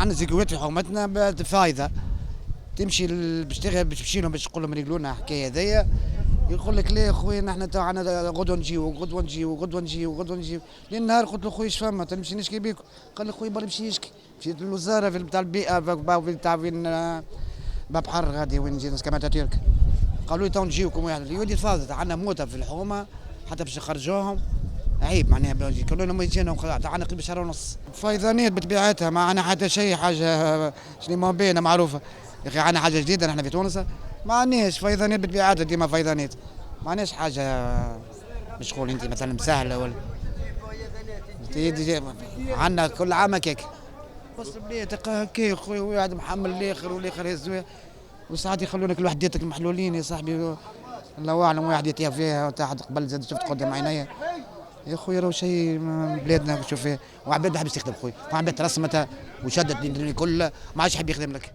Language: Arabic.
عندنا زيكوات في حكومتنا بفايده تمشي باش تمشي لهم باش تقول لهم يقولوا لنا الحكايه هذيا، يقول لك لا خويا نحن تاعنا غدوه نجيو غدوه نجيو غدوه نجيو غدوه نجيو، لين نهار قلت له خويا اش فما تمشي نشكي بيكم، قال لي خويا برا نمشي نشكي، مشيت للوزاره في بتاع البيئه تاع وين باب حر غادي وين نجي كما ترك، قالوا لي تو نجيوكم واحد يودي تفاضل عندنا موتى في الحومه حتى باش نخرجوهم عيب معناها قالوا لهم يجينا عندنا قريب شهر ونص. فيضانات بطبيعتها ما عندنا حتى شيء حاجه شنو ما بينا معروفه، يا اخي عندنا حاجه جديده نحن في تونس ما عندناش فيضانات بطبيعتها ديما فيضانات، ما عندناش حاجه مش تقول انت مثلا سهله ولا عندنا كل عام هكاك بس بلي تلقى هكاك خويا واحد محمل الاخر والاخر يهزوه وساعات يخلونا كل واحد يديتك المحلولين يا صاحبي، الله اعلم واحد يطيح فيها تحت قبل زاد شفت قدام عينيا يا خويا راهو شيء بلادنا شوف فيه وعباد ما حبش يخدم خويا، وعباد ترسمتها وشدت الكل ما عادش يحب يخدم لك.